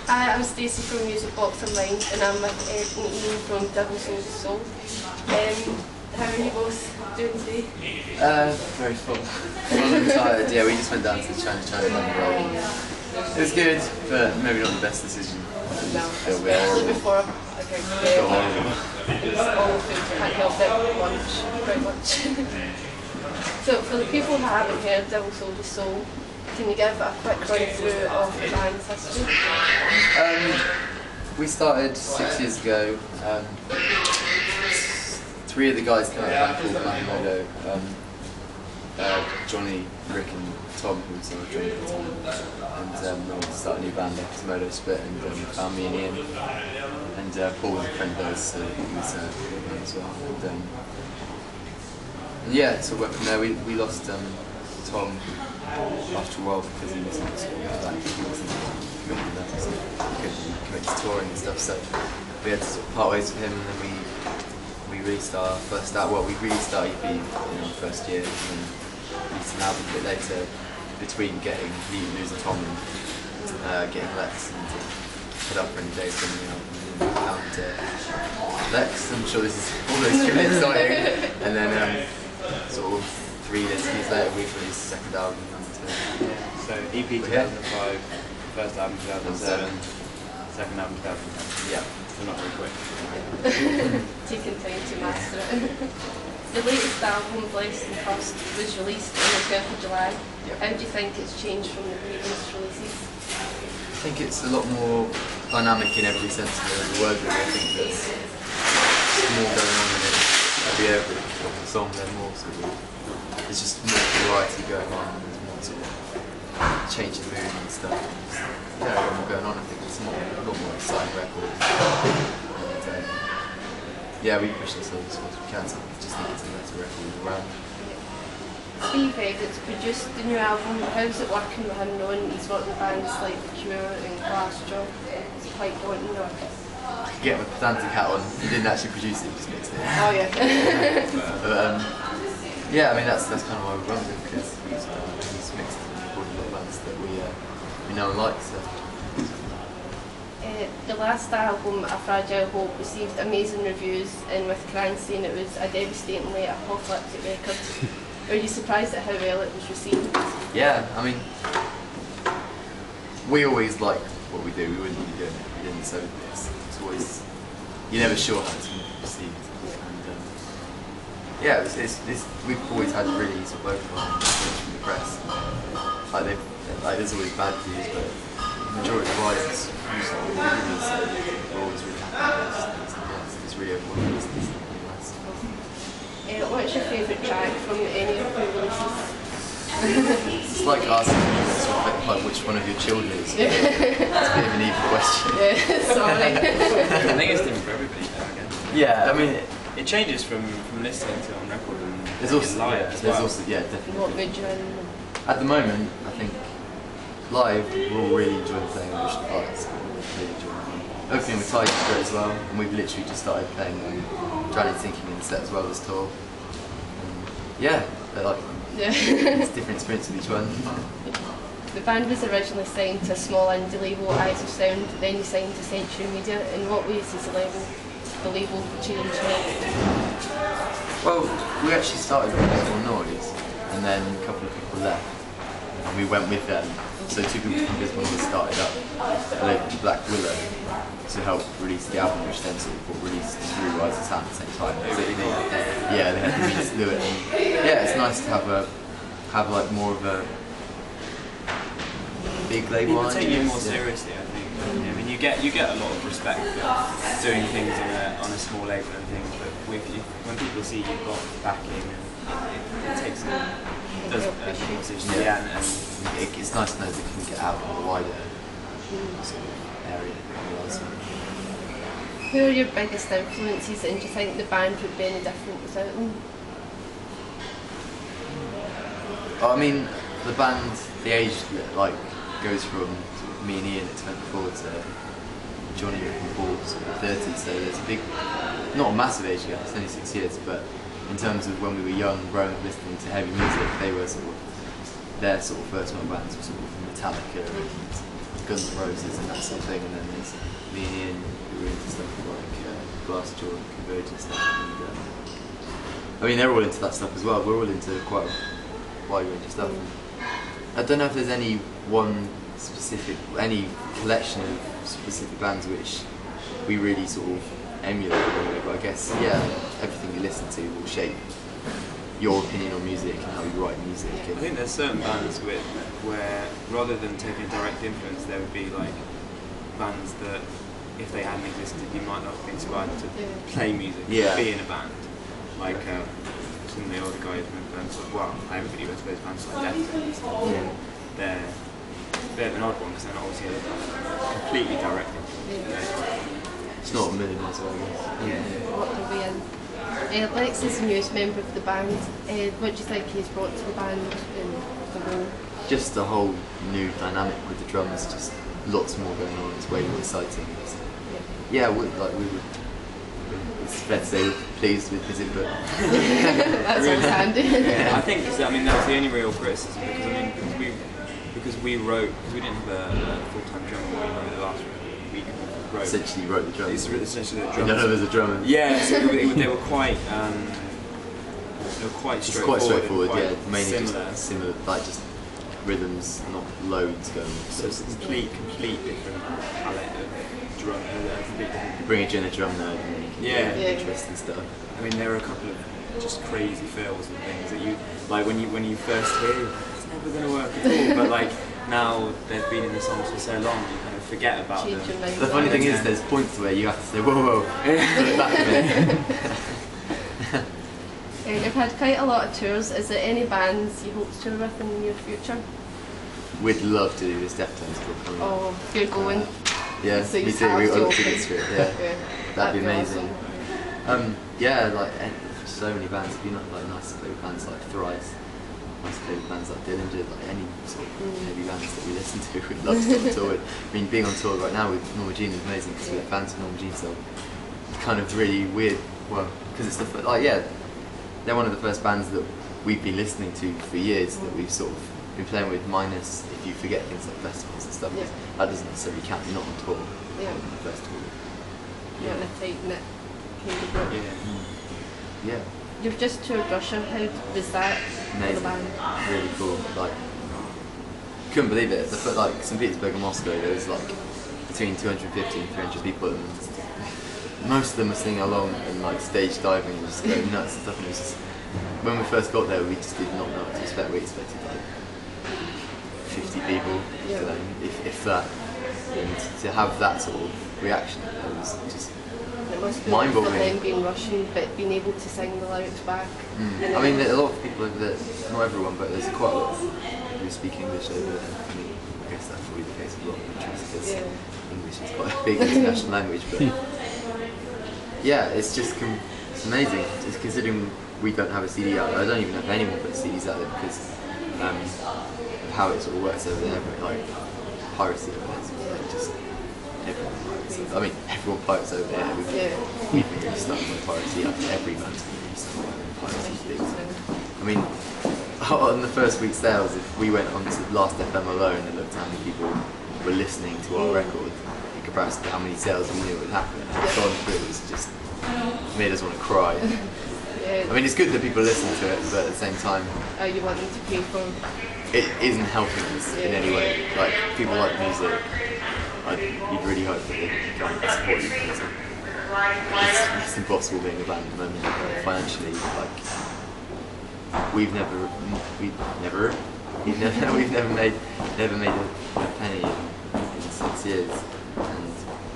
Hi, I'm Stacey from Music Box Online, and I'm with Ed and Iain from Double Soul to Soul. How are you both doing today? Very full. I'm tired. Yeah, we just went down to the China London. It was good, but maybe not the best decision. No, especially before a big day. It's all food, can't help it, lunch, very much. So for the people who haven't heard Double Soul to Soul, can you give a quick run through of the band's history? We started 6 years ago. 3 of the guys came out of a band called Modo. Johnny, Rick and Tom, who was on Johnny at the time. And then we started a new band after Modo split, and found me and Ian. And Paul was a friend of theirs, so he was in the band as well. And yeah, so from there we lost Tom after a while because he wasn't committed enough, so he couldn't commit to touring and stuff, so we had to sort of part ways with him, and then we released our first album. Well, we released our EP in our first year, and then released an album a bit later between losing Tom and getting Lex, and put up for any days on the album, and then found Lex. I'm sure this is almost really exciting, and then sort of 3 years later we released the second album. So EP 2005, first album 2007, second album 2010. Yeah. So not very quick. Taking time to master it. The latest album, Blessed and Cursed, was released on the 12th of July. Yep. How do you think it's changed from the previous releases? I think it's a lot more dynamic in every sense of the word, really. I think there's more going on in it. Every song there's more sort of, there's just more variety going on, and there's more sort of change in mood and stuff. Yeah, a lot more going on. I think it's a lot more exciting record. And, yeah, we push ourselves as much as we can, so I just think it's a better record all around. Steve Eggett's produced the new album. How's it working with him knowing he's worked with bands like The Cure and Glasgow? Is it quite daunting, or? I could get my pedantic hat on. He didn't actually produce it, he just mixed it. Oh yeah. But yeah, I mean that's kind of why we run with him, because he's mixed and recorded a lot of bands that we know and like. So. The last album, A Fragile Hope, received amazing reviews, and with Cran saying it was a devastatingly apocalyptic record. Are you surprised at how well it was received? Yeah, I mean, we always like what we do. We wouldn't be doing it if we didn't. So it's always, you're never sure how it's going to be received. And yeah, we've always had really sort of open from the press. Like there's always bad views, but the majority of wise is usually really good. So we're always really happy with this. It's really overwhelming. It's really nice. What's your favourite track from any of your releases? It's like asking like which one of your children is. It's a bit of an evil question. Yeah, sorry. I think it's different for everybody though, again. Yeah, I mean it changes from listening to it on record and there's also live yeah, as there's well. also definitely. What mood you're in? At the moment, I think live we're all really enjoying playing original parts. Really enjoying it. Opening with Tiger's great as well, and we've literally just started playing Johnny Thinking in the set as well this tour. Yeah, they're like Yeah. it's a different experience with each one. The band was originally signed to a small indie label, Eyes of Sound, then you signed to Century Media. In what ways has the label changed? Well, we actually started with a Visible Noise, and then a couple of people left, and we went with them. So 2 people from Visible Noise started up a label called Black Willow to help release the album, which then sort of got released through Rise of Sound at the same time. So they had the means to do it. And yeah, it's nice to have like more of a big label. People take you more seriously, I think. I mean, you get a lot of respect for doing things on a small label and things, but when people see you've got backing, it takes does a decision. Yeah, and it's nice to know that you can get out in a wider sort of area. Who are your biggest influences, and do you think the band would be any different without them? I mean, the band, the age like goes from sort of me and Ian at 24 to Johnny and Paul sort of 30, so there's a big, not a massive age gap, it's only 6 years, but in terms of when we were young, growing up listening to heavy music, they were sort of, their sort of first rock bands were sort of Metallica and Guns N' Roses and that sort of thing, and then there's me and Ian who were into stuff like Glassjaw and Converge and stuff. And, I mean, they're all into that stuff as well. We're all into quite a wide range of stuff. I don't know if there's any collection of specific bands which we really sort of emulate, really, but I guess, yeah, everything you listen to will shape your opinion on music and how you write music. I think there's certain bands where rather than taking a direct influence, there would be like bands that if they hadn't existed, you might not have been inspired to play music, be in a band. Like some of the older guys with bands like, well, everybody goes to those bands like Deftones. They're a bit of an odd one because they're not obviously completely direct influence. It's not a million miles away, I guess. What are we in? Lex is the newest member of the band. What do you think he's brought to the band and the role? Just a whole new dynamic with the drums, just lots more going on. It's way more exciting. Yeah, we were. It's fair to say we're pleased with his input. That's always handy. I think that was the only real criticism because we didn't have a full-time drummer. We wrote the last week. Essentially wrote the drums. It's essentially the drums. I know there's a drummer. Yeah, so they were quite straightforward. Quite straightforward, quite mainly similar. just similar, like just rhythms, not loads going. So it's a complete different palette of drum. Bring in a drum nerd and interesting stuff. I mean, there are a couple of just crazy fills and things that you like when you first hear. It's never going to work at all. But like now they've been in the songs for so long, you kind of forget about them. The funny thing is, there's points where you have to say, whoa, look back a minute. You've had quite a lot of tours. Is there any bands you hope to tour with in the near future? We'd love to do this Deftones tour coming up. Oh, you're going. Yeah, So me too. We got tickets for it. Yeah, that'd be amazing. Awesome. Yeah, like so many bands. It'd be like nice to play with bands like Thrice. Nice to play with bands like Dillinger, like any sort of heavy bands that we listen to. We'd love to go on tour with. I mean, being on tour right now with Norma Jean is amazing because we're fans of Norma Jean, so it's kind of really weird. Well, because it's they're one of the first bands that we've been listening to for years that we've sort of been playing with, minus if you forget things like festivals and stuff. That doesn't necessarily count. You're not on tour. On the festival. Yeah, a tight-knit kind of group. Yeah. You've just toured Russia. How was that for the band? Really cool. Like, couldn't believe it. Like St. Petersburg and Moscow, there was like between 250 and 300 people, and most of them were singing along and like stage diving and just going nuts and stuff. And it was just, when we first got there, we just did not know what to expect. We expected like 50 people, if that. And to have that sort of reaction, it was just mind-boggling. It must be being Russian, but being able to sing the lyrics back. I mean, a lot of people over there, not everyone, but there's quite a lot of people who speak English over there. I mean, I guess that's probably the case of a lot of countries because English is quite a big international language. But yeah, it's just it's amazing. Just considering we don't have a CD out there. I don't even know if anyone puts CDs out there because of how it sort of works over there. But like piracy over there, so like just everyone pirates. I mean, everyone pirates over there. We've been really stuck on piracy. Every band's been really stuck on piracy things. I mean, on the first week's sales, if we went on to Last FM alone and looked at how many people were listening to our record in comparison to how many sales we knew would happen, and gone through, it was just made us want to cry. I mean, it's good that people listen to it, but at the same time, you want them to pay for it isn't helping us in any way. Like, people like music, you'd really hope that they come and support you because it's impossible being a band at the moment financially. Like, we've never made a penny in 6 years, and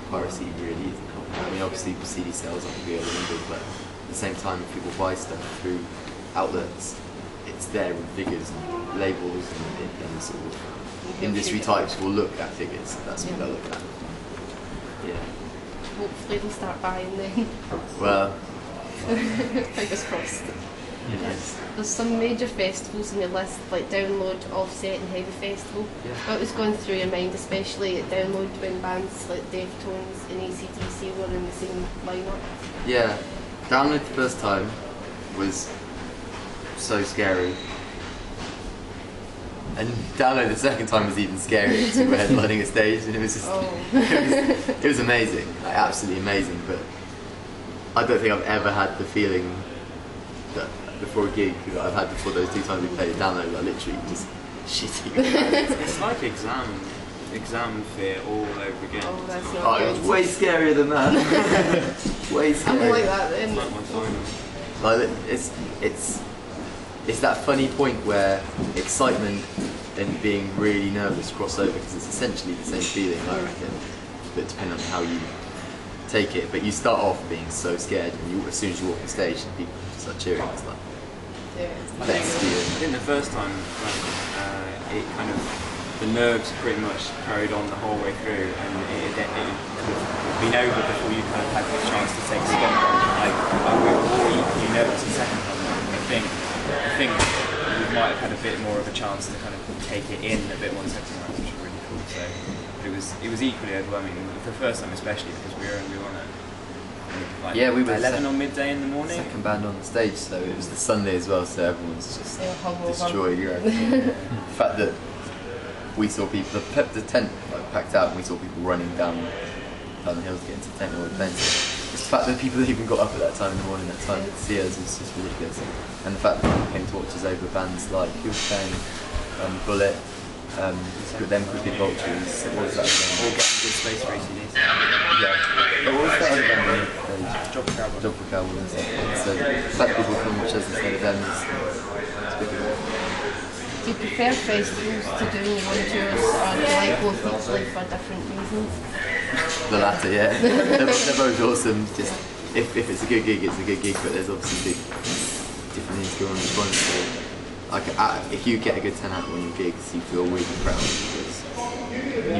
piracy really isn't helping. I mean, obviously CD sales aren't real numbers, but at the same time, if people buy stuff through outlets, it's there in figures, and labels and sort of industry types will look at figures. That's what they'll look at. Yeah. Hopefully they'll start buying then. Well, fingers crossed. Yes. There's some major festivals on your list, like Download, Offset and Heavy Festival. What was going through your mind, especially at Download, when bands like Deftones and AC/DC were in the same lineup? Yeah, Download the first time was so scary. And download the second time was even scarier because we were headlining a stage, and it was just it was amazing, like, absolutely amazing. But I don't think I've ever had the feeling that before a gig that I've had before those 2 times we played download. Like literally just shitting. It's like exam fear all over again. Oh, that's not It was way scarier than that. Way scarier. I'm like that then. It's like my final. Like it's that funny point where excitement and being really nervous cross over, because it's essentially the same feeling, I reckon, but depending on how you take it. But you start off being so scared, and as soon as you walk the stage and people start cheering, it's like best feeling. I think the first time, it kind of, the nerves pretty much carried on the whole way through, and it could have been over before you kind of had the chance to take stock. Like, we were all equally nervous the second time. I think we might have had a bit more of a chance to kind of take it in a bit more the second time, which was really cool. So it was equally overwhelming the first time, especially because we were on it. Like, Yeah, we were 11 or midday in the morning. Second band on the stage, so it was the Sunday as well, so everyone's just destroyed. The fact that we saw people, the tent like packed out, and we saw people running down the hills getting to the tent all the playing. Just the fact that people even got up at that time in the morning, that time to see us, was just ridiculous. And the fact that people came to watch us over bands like who was playing Bullet, them Crooked Vultures, what was that again? All getting good space for ACDC. Yeah. But what was that other band on stage? Job for Cowboy. Job for Cowboy and stuff. So the fact that people come watch us instead of them is good. Do you prefer festivals to doing one tours, or do you like both equally for different reasons? The latter, yeah. they're both awesome. Just if it's a good gig, it's a good gig. But there's obviously different things going on each one. So, like, if you get a good 10 out of one of your gigs, you feel really proud because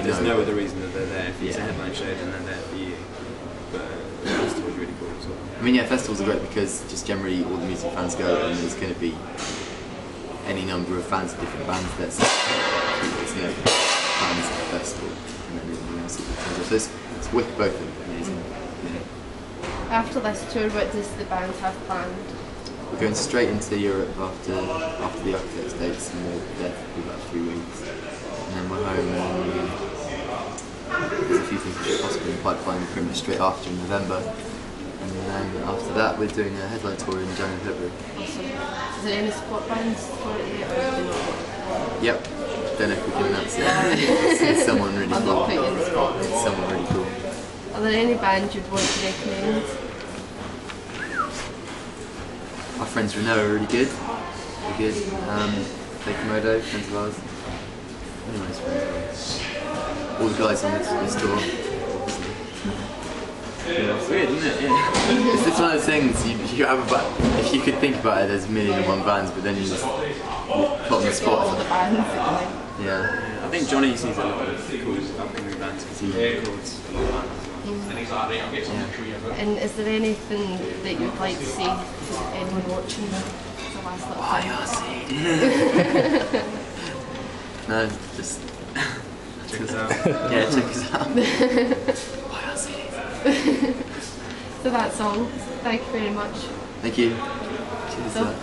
there's no other reason that they're there. If it's a headline show, then they're there for you. But the festival's really cool as well. I mean, yeah, festivals are great because just generally all the music fans go, and there's going to be any number of fans of different bands there. So it's fans at the festival, and then everyone else is it's with both of them amazing. Yeah. After this tour, what does the band have planned? We're going straight into Europe after the Architects dates, and we're there for about 3 weeks, and then we're home. And there's a few things which are possibly in the pipeline pretty much straight after in November, and then after that we're doing a headline tour in January and February. Awesome. Is there any support bands for it yet, or do you know? Yep. Don't know if we can announce it. It's someone really I'm cool. not putting you in the spot. It's someone really cool. Are there any bands you'd want to recommend? Our friends Renault are really good. They're good. They Komodo, friends of ours. Really nice friends. All the guys on this tour, obviously. Yeah, it's weird, isn't it? Yeah. It's just one of those things, you have if you could think about it, there's 1,000,001 bands, but then you just put on the All spot. the bands. Yeah. I think Johnny sees a lot of cool upcoming bands because he records a lot of bands. And is there anything that you'd like to say to anyone watching the last little time? No, just Check us out. yeah, check us out. So that's all. Thank you very much. Thank you. Cheers. So,